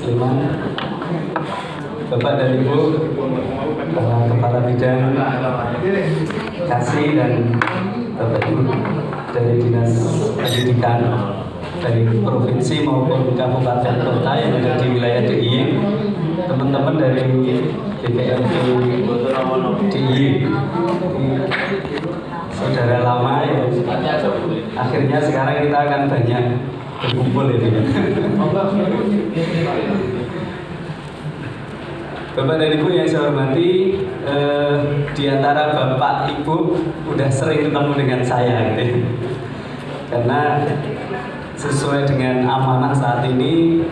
Sleman, Bapak dan Ibu, para Kepala Bidang Kasih dan Bapak Ibu dari Dinas Pendidikan dari provinsi maupun kabupaten kota yang ada di wilayah DIY, teman-teman dari BPMP DIY, saudara lama ya. Akhirnya sekarang kita akan banyak berkumpul ini. Bapak dan Ibu yang saya hormati, di antara Bapak Ibu udah sering ketemu dengan saya gitu. Karena sesuai dengan amanah saat ini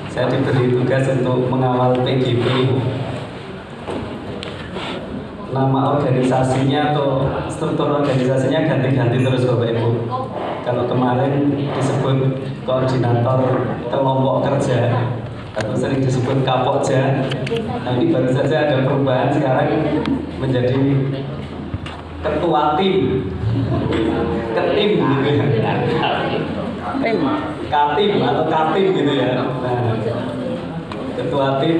saya diberi tugas untuk mengawal PGP. Nama organisasinya atau struktur organisasinya ganti-ganti terus Bapak Ibu. Kalau kemarin disebut koordinator kelompok kerja atau sering disebut Kapokja, nah ini baru saja ada perubahan sekarang menjadi ketua tim, ketim gitu ya, katim atau katim gitu ya. Nah, ketua tim,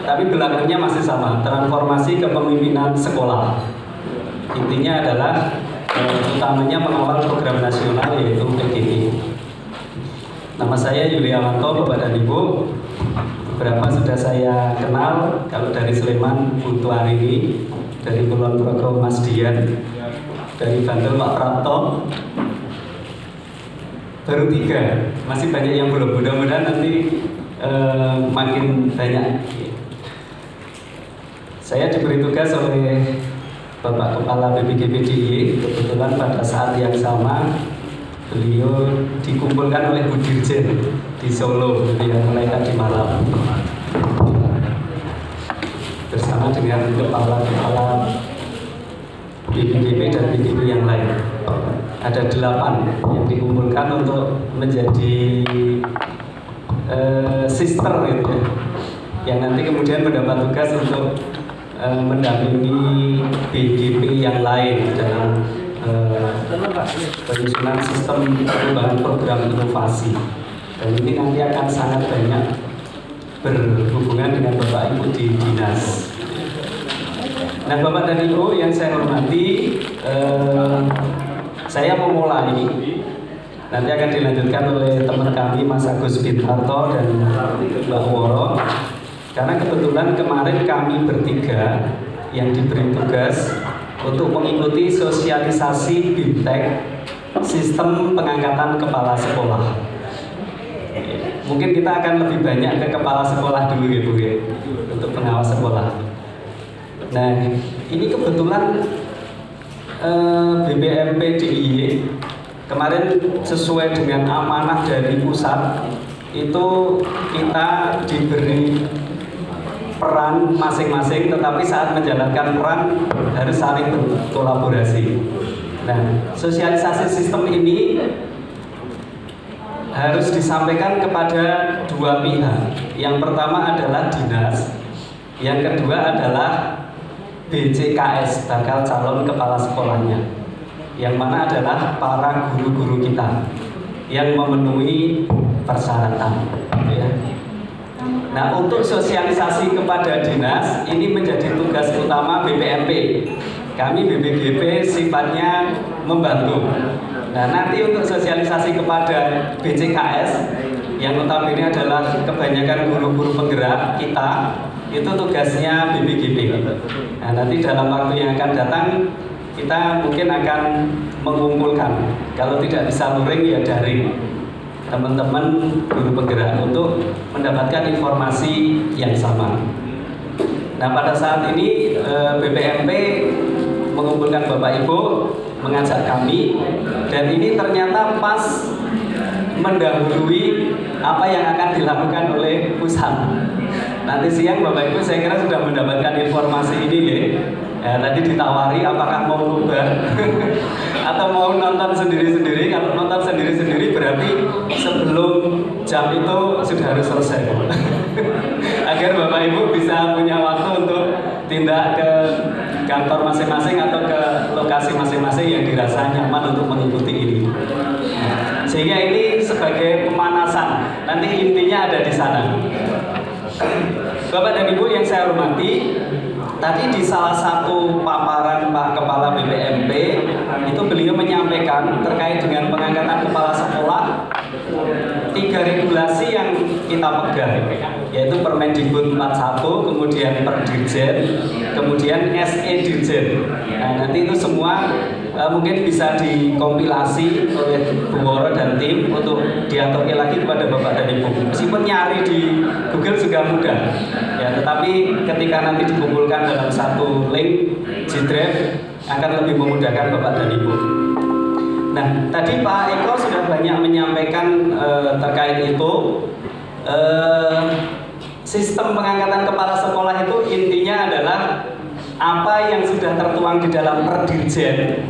tapi belakangnya masih sama, transformasi kepemimpinan sekolah. Intinya adalah utamanya mengawal program nasional yaitu PGP. Nama saya Yuli Amanto, Bapak dan Ibu. Beberapa sudah saya kenal, kalau dari Sleman Bu Tuarini, dari Kulon Progo Mas Dian, dari Bantul Pak Prapto. Baru 3, masih banyak yang belum. Mudah-mudahan nanti makin banyak. Saya diberi tugas oleh Bapak Kepala BPGP DIY. Kebetulan pada saat yang sama beliau dikumpulkan oleh Bu Dirjen di Solo, yang mulai tadi malam bersama dengan kepala-kepala BPGP dan BPGP yang lain. Ada 8 yang dikumpulkan untuk menjadi sister gitu ya, yang nanti kemudian mendapat tugas untuk mendampingi BGP yang lain dalam penyusunan sistem pengembangan program inovasi. Dan ini nanti akan sangat banyak berhubungan dengan Bapak Ibu di dinas. Nah, Bapak dan Ibu yang saya hormati, saya memulai, nanti akan dilanjutkan oleh teman kami Mas Agus Bintarto dan Mbak Woro. Karena kebetulan kemarin kami bertiga yang diberi tugas untuk mengikuti sosialisasi BIMTEK, sistem pengangkatan kepala sekolah. Mungkin kita akan lebih banyak ke kepala sekolah dulu ya Bu ya, untuk pengawas sekolah. Nah, ini kebetulan BPMP DIY kemarin sesuai dengan amanah dari pusat itu kita diberi peran masing-masing, tetapi saat menjalankan peran harus saling berkolaborasi. Nah, sosialisasi sistem ini harus disampaikan kepada 2 pihak. Yang pertama adalah dinas, yang kedua adalah BCKS, bakal calon kepala sekolahnya, yang mana adalah para guru-guru kita yang memenuhi persyaratan, ya. Nah, untuk sosialisasi kepada dinas ini menjadi tugas utama BPMP. Kami BPGP sifatnya membantu. Nah, nanti untuk sosialisasi kepada BCKS yang notabene adalah kebanyakan guru-guru penggerak kita, itu tugasnya BPGP. Nah, nanti dalam waktu yang akan datang kita mungkin akan mengumpulkan, kalau tidak bisa luring ya daring, teman-teman guru penggerak untuk mendapatkan informasi yang sama. Nah, pada saat ini BPMP mengumpulkan Bapak Ibu, mengajak kami, dan ini ternyata pas mendahului apa yang akan dilakukan oleh pusat. Nanti siang Bapak Ibu saya kira sudah mendapatkan informasi ini ya. Tadi ditawari apakah mau lubar atau mau nonton sendiri-sendiri. Kalau nonton sendiri-sendiri berarti sebelum jam itu sudah harus selesai. Agar Bapak Ibu bisa punya waktu untuk tindak ke kantor masing-masing atau ke lokasi masing-masing yang dirasa nyaman untuk mengikuti ini. Sehingga ini sebagai pemanasan, nanti intinya ada di sana. Bapak dan Ibu yang saya hormati, tadi di salah satu paparan Pak Kepala BPMP itu beliau menyampaikan terkait dengan pengangkatan kepala sekolah 3 regulasi yang kita pegang, yaitu Permendikbud 41, kemudian Perdirjen, kemudian SE Dirjen. Nah, nanti itu semua mungkin bisa dikompilasi oleh Bu Woro dan tim untuk diaturkan lagi kepada Bapak dan Ibu. Meskipun nyari di Google juga mudah, ya, tetapi ketika nanti dikumpulkan dalam satu link G-Drive akan lebih memudahkan Bapak dan Ibu. Nah, tadi Pak Eko sudah banyak menyampaikan terkait itu. Sistem pengangkatan kepala sekolah itu intinya adalah apa yang sudah tertuang di dalam Perdirjen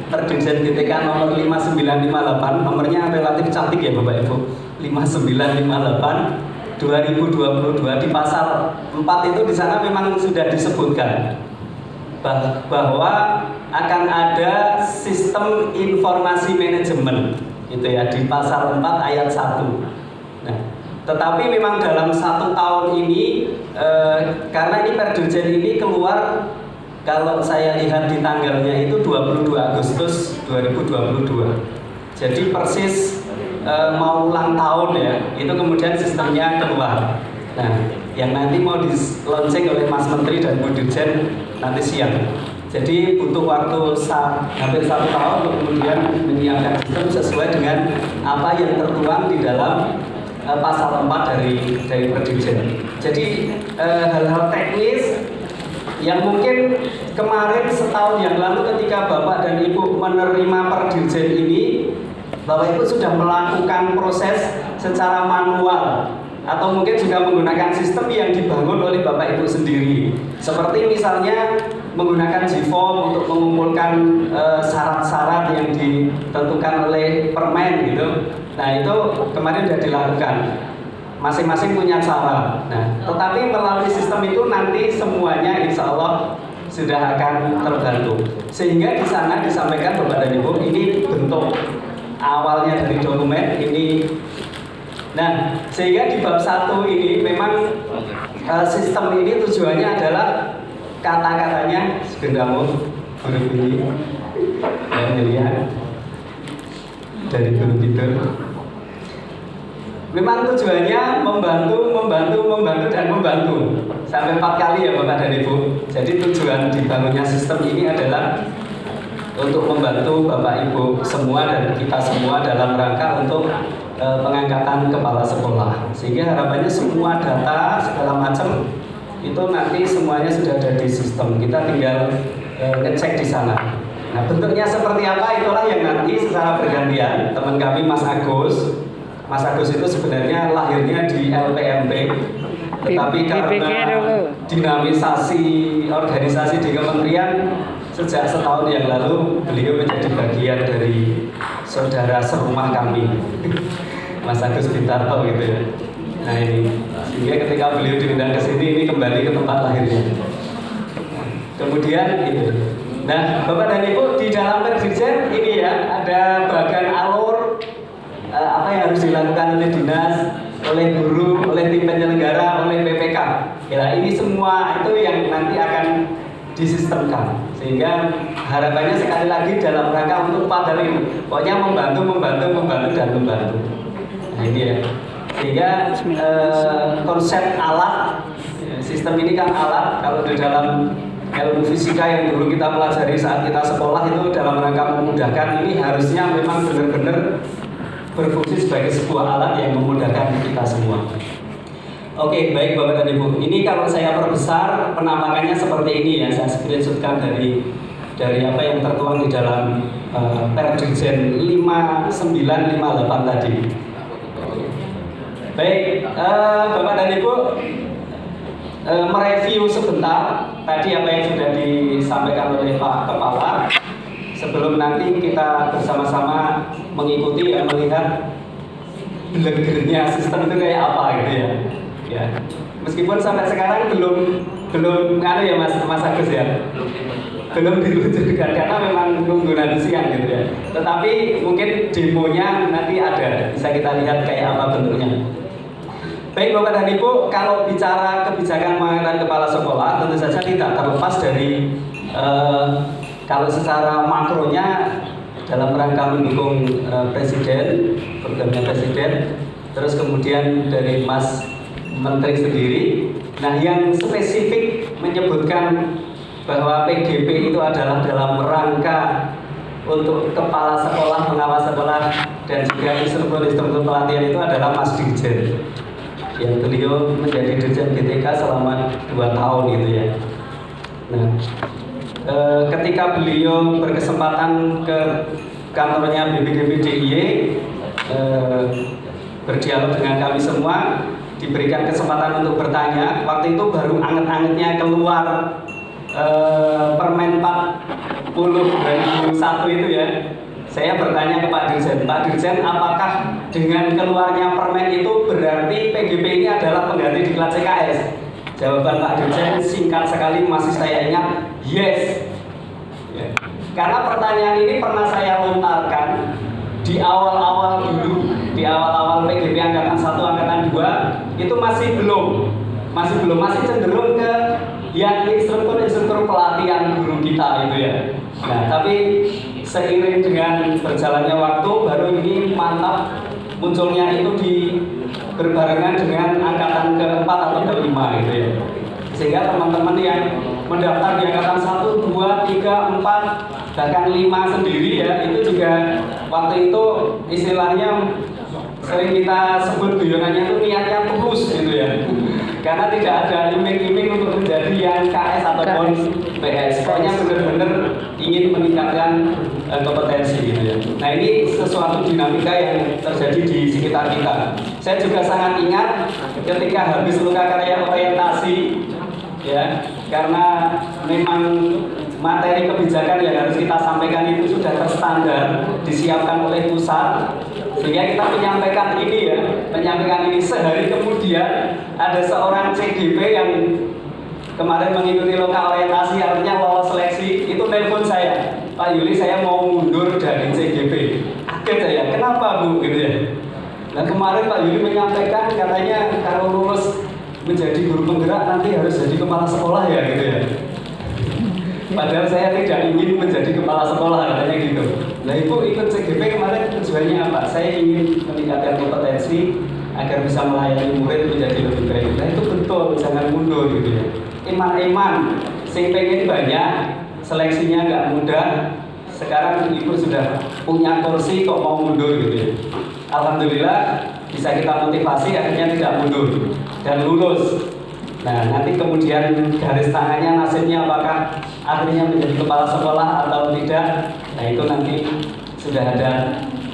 GTK nomor 5958, nomornya relatif cantik ya Bapak Ibu, 5958 2022. Di pasal 4 itu di sana memang sudah disebutkan bahwa akan ada sistem informasi manajemen gitu ya, di pasal 4 ayat 1. Nah, tetapi memang dalam 1 tahun ini karena ini Perdirjen ini keluar, kalau saya lihat di tanggalnya itu 22 Agustus 2022. Jadi persis mau ulang tahun ya, itu kemudian sistemnya keluar. Nah, yang nanti mau di-launching oleh Mas Menteri dan Bu Dirjen nanti siang. Jadi butuh waktu hampir 1 tahun untuk kemudian menyiapkan sistem sesuai dengan apa yang tertuang di dalam pasal 4 dari Perdirjen. Jadi hal-hal teknis yang mungkin kemarin setahun yang lalu ketika Bapak dan Ibu menerima Perdirjen ini, Bapak Ibu sudah melakukan proses secara manual atau mungkin juga menggunakan sistem yang dibangun oleh Bapak Ibu sendiri. Seperti misalnya menggunakan G-Form untuk mengumpulkan syarat-syarat yang ditentukan oleh Permen gitu. Nah, itu kemarin sudah dilakukan. Masing-masing punya cara. Nah, tetapi melalui sistem itu nanti semuanya insya Allah sudah akan terbantu. Sehingga di sana disampaikan Bapak dan Ibu, ini bentuk awalnya dari dokumen ini. Nah, sehingga di bab 1 ini memang sistem ini tujuannya adalah kata-katanya segendamu berbunyi dan melihat dari Guru Tidur. Memang tujuannya membantu dan membantu sampai 4 kali ya Bapak dan Ibu. Jadi tujuan dibangunnya sistem ini adalah untuk membantu Bapak Ibu semua dan kita semua dalam rangka untuk pengangkatan kepala sekolah. Sehingga harapannya semua data segala macam itu nanti semuanya sudah ada di sistem. Kita tinggal ngecek di sana. Nah, bentuknya seperti apa itulah yang nanti secara bergantian teman kami Mas Agus itu sebenarnya lahirnya di LPMP, tetapi karena dinamisasi organisasi di kementerian sejak setahun yang lalu beliau menjadi bagian dari saudara serumah kami, Mas Agus Bintarto gitu ya. Nah ini, sehingga ketika beliau diundang ke sini ini kembali ke tempat lahirnya. Kemudian itu. Nah, Bapak dan Ibu di dalam Perdirjen ini ya ada bagan alur. Apa yang harus dilakukan oleh dinas, oleh guru, oleh tim penyelenggara, oleh PPK. Ya, ini semua itu yang nanti akan disistemkan. Sehingga harapannya sekali lagi dalam rangka untuk padahal ini, pokoknya membantu dan membantu. Nah ini ya. Sehingga konsep alat, sistem ini kan alat. Kalau di dalam ilmu fisika yang dulu kita pelajari saat kita sekolah itu dalam rangka memudahkan, ini harusnya memang benar-benar berfungsi sebagai sebuah alat yang memudahkan kita semua. Oke, baik Bapak dan Ibu. Ini kalau saya perbesar penampakannya seperti ini ya. Saya screenshotkan dari apa yang tertuang di dalam Perdirjen 5958 tadi. Baik, Bapak dan Ibu mereview sebentar tadi apa yang sudah disampaikan oleh Pak Kepala. Sebelum nanti kita bersama-sama mengikuti dan melihat belegernya sistem itu kayak apa gitu ya. Ya. Meskipun sampai sekarang belum ada ya Mas Agus ya. Belum diluncurkan karena memang nunggu nanti siang gitu ya. Tetapi mungkin demonya nanti ada, bisa kita lihat kayak apa bentuknya. Baik Bapak dan Ibu, kalau bicara kebijakan pengangkatan kepala sekolah tentu saja tidak terlepas dari kalau secara makronya dalam rangka mendukung Presiden, programnya Presiden, terus kemudian dari Mas Menteri sendiri. Nah, yang spesifik menyebutkan bahwa PGP itu adalah dalam rangka untuk kepala sekolah, pengawas sekolah, dan juga instruktur-instruktur pelatihan itu adalah Mas Dirjen, yang beliau menjadi Dirjen GTK selama 2 tahun gitu ya. Nah, ketika beliau berkesempatan ke kantornya BPGP DIY, berdialog dengan kami semua, diberikan kesempatan untuk bertanya. Waktu itu baru anget-angetnya keluar Permen 40 2001 itu ya. Saya bertanya ke Pak Dirjen, Pak Dirjen, apakah dengan keluarnya permen itu berarti PGP ini adalah pengganti diklat CKS? Jawaban Pak Dirjen singkat sekali, masih saya ingat, yes. Ya. Karena pertanyaan ini pernah saya lontarkan di awal-awal dulu, di awal-awal PGP Angkatan 1, Angkatan 2, itu masih cenderung ke yang instruktur pelatihan guru kita itu ya. Nah, tapi seiring dengan berjalannya waktu, baru ini mantap munculnya itu berbarengan dengan angkatan ke-4 atau ke-5 gitu ya. Sehingga teman-teman yang mendaftar di angkatan 1, 2, 3, 4, bahkan 5 sendiri ya, itu juga waktu itu istilahnya sering kita sebut guyonannya itu niatnya tulus gitu ya. Karena tidak ada iming-iming untuk menjadi yang KS ataupun PS. Pokoknya benar-benar ingin meningkatkan kompetensi gitu ya. Nah, ini sesuatu dinamika yang terjadi di sekitar kita. Saya juga sangat ingat ketika habis luka karya orientasi ya, karena memang materi kebijakan yang harus kita sampaikan itu sudah terstandar, disiapkan oleh pusat, sehingga kita menyampaikan ini sehari kemudian ada seorang CGP yang kemarin mengikuti loka orientasi, artinya lolos seleksi, itu telepon saya, Pak Yuli, saya mau mundur dari CGP. Kaget saya, kenapa Bu gitu ya. Nah, kemarin Pak Yuli menyampaikan katanya kalau lulus menjadi guru penggerak nanti harus jadi kepala sekolah ya gitu ya. Padahal saya tidak ingin menjadi kepala sekolah, katanya gitu. Nah, Ibu ikut CGP kemarin tujuannya apa? Saya ingin meningkatkan kompetensi agar bisa melayani murid menjadi lebih baik. Nah, itu betul, jangan mundur gitu ya. Iman-iman, sing pengen banyak, seleksinya nggak mudah. Sekarang Ibu sudah punya kursi kok mau mundur gitu ya. Alhamdulillah bisa kita motivasi akhirnya tidak mundur dan lulus. Nah, nanti kemudian garis tangannya nasibnya apakah akhirnya menjadi kepala sekolah atau tidak. Nah, itu nanti sudah ada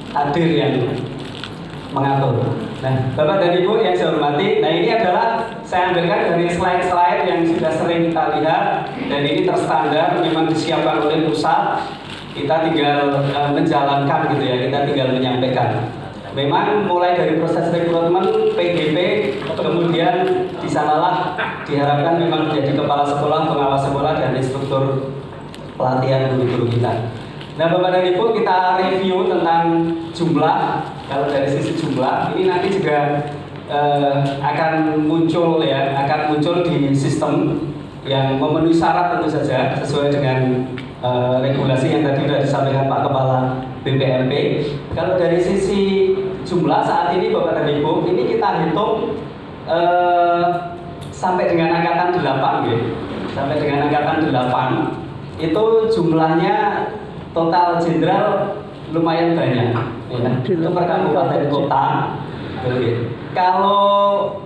takdir yang mengatur. Nah, Bapak dan Ibu yang saya hormati, nah ini adalah saya ambilkan dari slide-slide yang sudah sering kita lihat, dan ini terstandar, memang disiapkan oleh pusat. Kita tinggal menjalankan gitu ya, kita tinggal menyampaikan. Memang mulai dari proses rekrutmen PGP, kemudian di sanalah diharapkan memang menjadi kepala sekolah, pengawas sekolah, dan instruktur pelatihan guru-guru kita. Nah, Bapak dan Ibu, kita review tentang jumlah. Kalau dari sisi jumlah, ini nanti juga akan muncul di sistem yang memenuhi syarat tentu saja sesuai dengan regulasi yang tadi sudah disampaikan Pak Kepala BPMP. Kalau dari sisi jumlah saat ini Bapak dan Ibu, ini kita hitung sampai dengan angkatan 8 gitu. Sampai dengan angkatan 8 itu jumlahnya total jenderal lumayan banyak ya. Itu per kabupaten kota. Kalau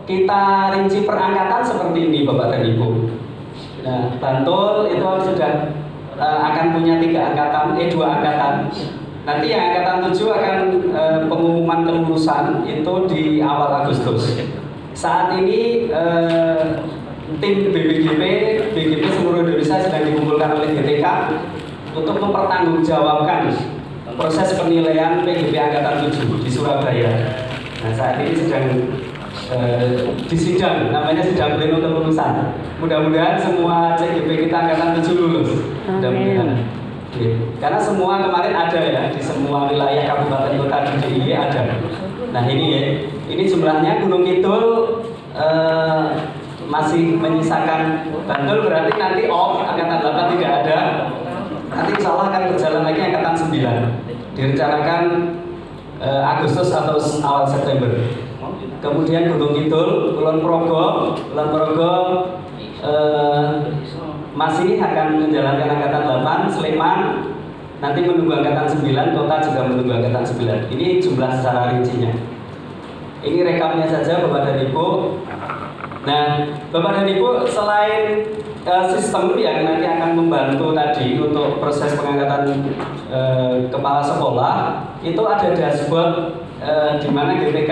kita rinci per angkatan seperti ini Bapak dan Ibu. Nah, Bantul itu sudah akan punya 2 angkatan. Nanti yang angkatan 7 akan pengumuman kelulusan itu di awal Agustus. Saat ini tim BGP seluruh Indonesia sedang dikumpulkan oleh GTK untuk mempertanggungjawabkan proses penilaian PGP angkatan 7 di Surabaya. Nah, saat ini sedang disidang, namanya sidang pleno kelulusan. Mudah-mudahan semua CGP kita angkatan 7 lulus. Mudah-mudahan. Karena semua kemarin ada ya, di semua wilayah kabupaten kota di DIY ada. Nah, ini ya, Ini jumlahnya. Gunung Kidul masih menyisakan Bantul, berarti nanti angkatan 8 tidak ada. Nanti insya Allah akan berjalan lagi angkatan 9. Direncanakan Agustus atau awal September. Kemudian Gunung Kidul, Kulon Progo masih akan menjalankan angkatan 8. Sleman nanti menunggu angkatan 9, Kota juga menunggu angkatan 9. Ini jumlah secara rincinya. Ini rekamnya saja Bapak dan Ibu. Nah, Bapak dan Ibu, selain sistem yang nanti akan membantu tadi untuk proses pengangkatan kepala sekolah, itu ada dashboard di mana GPK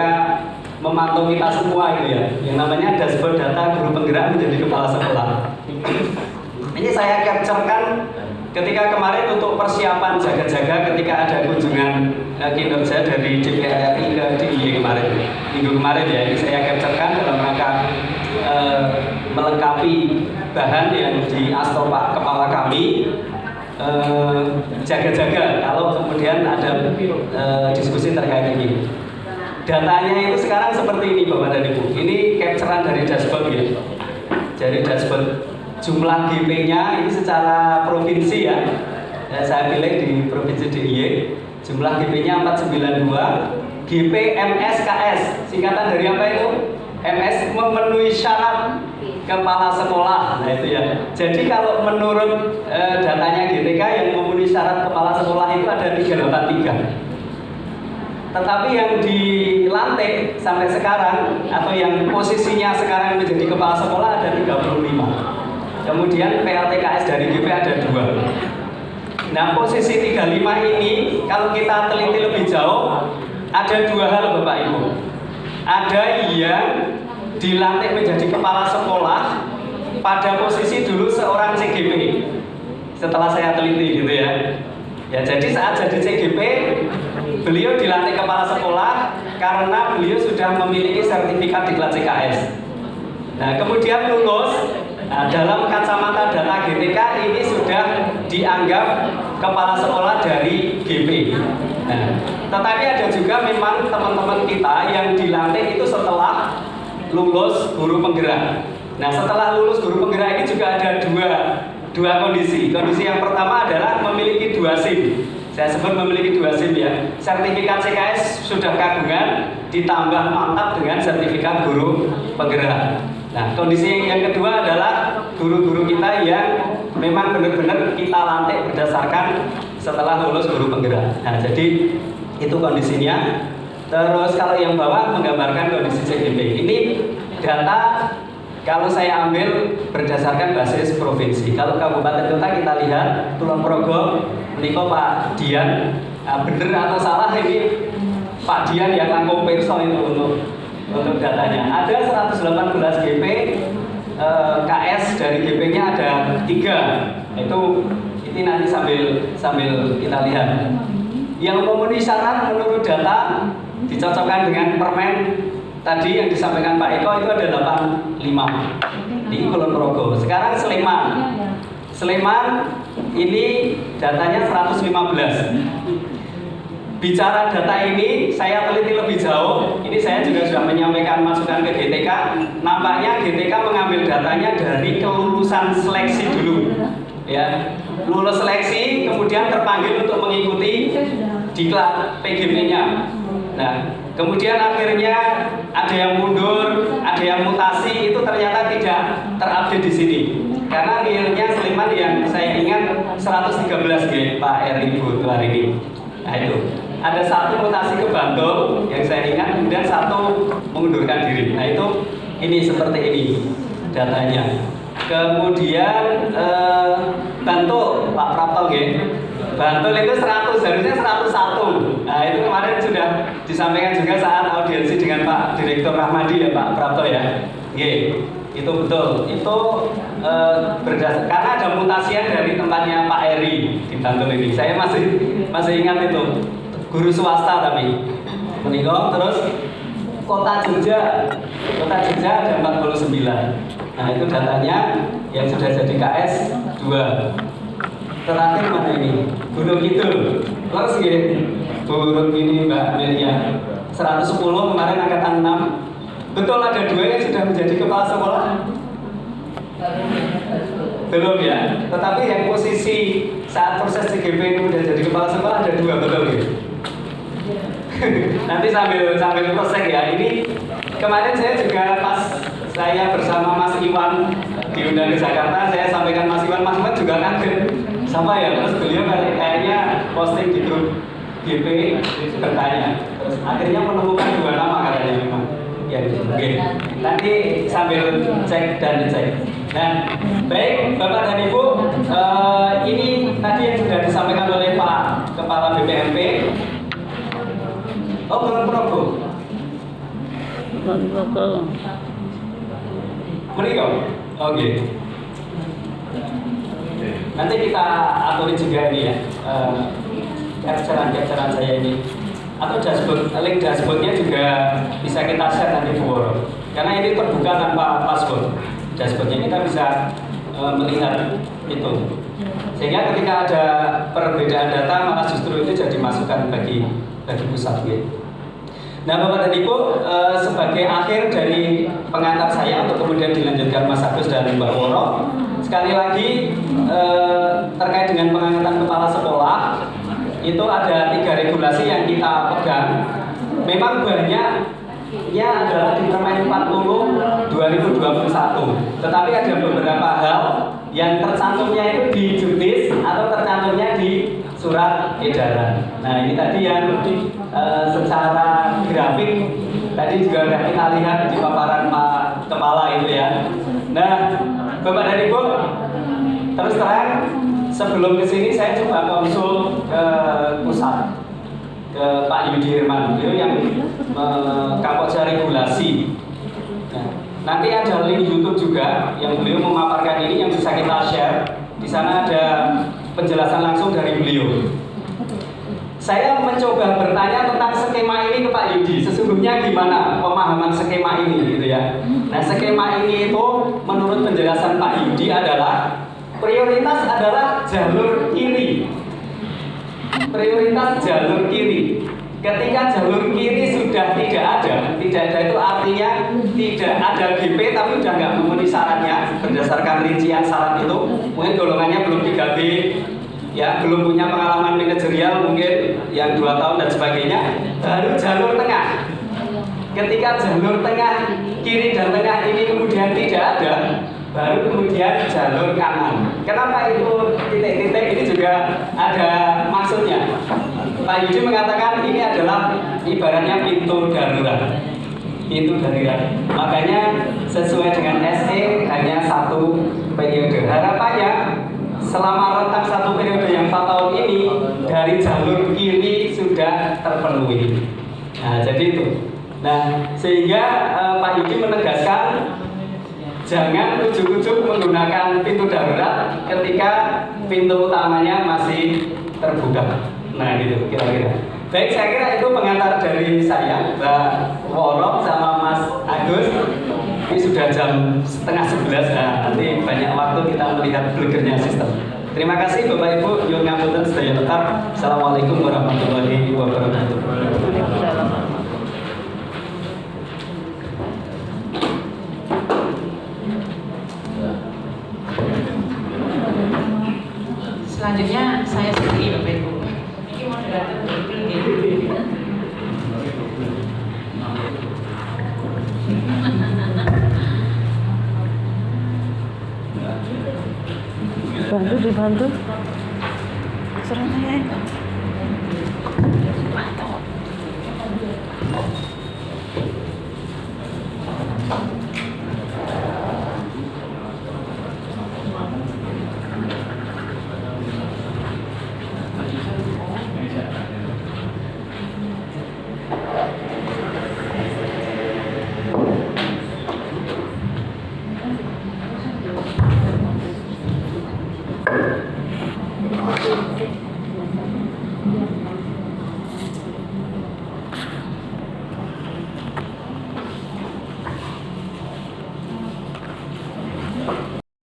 memantau kita semua itu ya, yang namanya dashboard data guru penggerak menjadi kepala sekolah. Ini saya capture-kan ketika kemarin untuk persiapan jaga-jaga ketika ada kunjungan kinerja dari DPR RI ke DIY kemarin, minggu kemarin ya. Ini saya capture-kan dalam rangka melengkapi bahan yang di Asto Pak Kepala kami, jaga-jaga kalau kemudian ada diskusi terkait ini. Datanya itu sekarang seperti ini Bapak dan Ibu. Ini capture-an dari dashboard ya. Jadi dashboard jumlah GP-nya ini secara provinsi ya. Saya pilih di provinsi DIY. Jumlah GP-nya 492. GP MSKS, singkatan dari apa itu? MS memenuhi syarat kepala sekolah. Nah itu ya. Jadi kalau menurut datanya GTK yang memenuhi syarat kepala sekolah itu ada 383. Tetapi yang dilantik sampai sekarang atau yang posisinya sekarang menjadi kepala sekolah ada 35. Kemudian PLTKS dari GP ada 2. Nah, posisi 35 ini kalau kita teliti lebih jauh ada 2 hal Bapak Ibu. Ada yang dilantik menjadi kepala sekolah pada posisi dulu seorang CGP. Setelah saya teliti gitu ya. Ya, jadi saat jadi CGP beliau dilantik kepala sekolah karena beliau sudah memiliki sertifikat diklat CKS. Nah, kemudian lulus. Nah, dalam kacamata data GTK ini sudah dianggap kepala sekolah dari GP. Nah, tetapi ada juga memang teman-teman kita yang dilantik itu setelah lulus guru penggerak. Nah, setelah lulus guru penggerak ini juga ada dua kondisi. Kondisi yang pertama adalah memiliki 2 SIM. Saya sebut memiliki 2 SIM ya. Sertifikat CKS sudah kagungan ditambah mantap dengan sertifikat guru penggerak. Nah, kondisi yang kedua adalah guru-guru kita yang memang benar-benar kita lantik berdasarkan setelah lulus guru penggerak. Nah, jadi itu kondisinya. Terus kalau yang bawah menggambarkan kondisi CGP. Ini data kalau saya ambil berdasarkan basis provinsi. Kalau kabupaten kota kita lihat Kulon Progo, Niko Pak Dian, bener atau salah ini Pak Dian yang tanggung perso itu untuk datanya. Ada 118 GP, KS dari GP-nya ada 3. Ini nanti sambil kita lihat. Yang memenuhi syarat menurut data dicocokkan dengan permen tadi yang disampaikan Pak Eko itu ada 85 di Kulon Progo. Sekarang Sleman ini datanya 115. Bicara data ini saya teliti lebih jauh. Ini saya juga sudah menyampaikan masukan ke GTK. Nampaknya GTK mengambil datanya dari kelulusan seleksi dulu. Ya, lulus seleksi kemudian terpanggil untuk mengikuti diklat PGP-nya. Nah, kemudian akhirnya ada yang mundur, ada yang mutasi, itu ternyata tidak terupdate di sini. Karena realnya Sleman yang saya ingat 113 Pak RI hari ini. Nah itu, ada 1 mutasi ke Bantul yang saya ingat, kemudian 1 mengundurkan diri. Nah itu, ini seperti ini datanya. Kemudian Bantul, Pak Prapto Bantul itu 100, harusnya 101. Nah itu kemarin sudah disampaikan juga saat audiensi dengan Pak Direktur Rahmadi ya Pak Prapto ya. Itu betul. Itu berdasar karena ada mutasian dari tempatnya Pak Eri di Bantul ini. Saya masih ingat itu. Guru swasta tapi. Menikah terus Kota Jogja ada 49. Nah itu datanya yang sudah jadi KS 2. Terakhir mana ini? Gunung Kidul. Terus Gunung ini Mbak Melia 110 kemarin angkatan 6. Betul ada 2 yang sudah menjadi kepala sekolah? Belum ya. Tetapi yang posisi saat proses CGP itu sudah jadi kepala sekolah ada 2, betul ya? Nanti sambil proses ya. Ini kemarin saya juga pas saya bersama Mas Iwan diundang ke Jakarta, saya sampaikan Mas Iwan juga kaget. Sama ya, terus beliau kayaknya posting di grup GP bertanya. Terus akhirnya menemukan 2 nama katanya memang. Ya, oke. Nanti sambil cek dan dicek. Nah, baik Bapak dan Ibu, ini tadi yang sudah disampaikan oleh Pak Kepala BPMP. Oh, belum Probo. Menikah? Oke. Nanti kita aturin juga ini ya, capturean saya ini. Atau dashboard, link dashboardnya juga bisa kita share nanti Bu Woro. Karena ini terbuka tanpa password. Dashboardnya kita bisa melihat itu. Sehingga ketika ada perbedaan data malah justru itu jadi masukan bagi pusat gitu. Nah Bapak dan Ibu, sebagai akhir dari pengantar saya untuk kemudian dilanjutkan Mas Agus dan Mbak Woro, sekali lagi terkait dengan pengangkatan kepala sekolah, itu ada 3 regulasi yang kita pegang. Memang banyaknya adalah di Permen 40 2021, tetapi ada beberapa hal yang tercantumnya itu di judis atau tercantumnya di surat edaran. Nah ini tadi yang secara grafik tadi juga sudah kita lihat di paparan Pak Kepala itu ya. Nah Bapak dan Ibu, terus terang sebelum kesini saya coba konsul ke pusat, ke Pak Yudi Herman, beliau yang Kapolja regulasi. Nah, nanti ada link YouTube juga yang beliau memaparkan ini yang bisa kita share. Di sana ada penjelasan langsung dari beliau. Saya mencoba bertanya tentang skema ini ke Pak Yudi. Sesungguhnya gimana pemahaman skema ini, gitu ya? Nah, skema ini itu menurut penjelasan Pak Yudi adalah prioritas adalah jalur kiri. Prioritas jalur kiri. Ketika jalur kiri sudah tidak ada itu artinya tidak ada GP tapi sudah nggak memenuhi syaratnya berdasarkan rincian syarat itu. Mungkin golongannya belum 3B, ya belum punya pengalaman manajerial mungkin yang 2 tahun dan sebagainya. Baru jalur tengah. Ketika jalur tengah kiri dan tengah ini kemudian tidak ada, baru kemudian jalur kanan. Kenapa itu titik-titik ini juga ada maksudnya. Pak Yudi mengatakan ini adalah ibaratnya pintu darurat. Pintu darurat. Makanya sesuai dengan SE hanya 1 periode. Harapannya selama rentang 1 periode yang 4 tahun ini dari jalur kiri sudah terpenuhi. Nah, jadi itu. Nah, sehingga Pak Yudi menegaskan jangan ujuk-ujuk menggunakan pintu darurat ketika pintu utamanya masih terbuka. Nah gitu kira-kira. Baik, saya kira itu pengantar dari saya, Mbak Woro sama Mas Agus. Ini sudah jam 10:30. Nah, nanti banyak waktu kita melihat blegernya sistem. Terima kasih Bapak Ibu, nyuwun ngapunten sedaya tetap. Assalamualaikum warahmatullahi wabarakatuh. Selanjutnya saya sendiri Bapak Ibu. Ini moderator dibantu serangnya.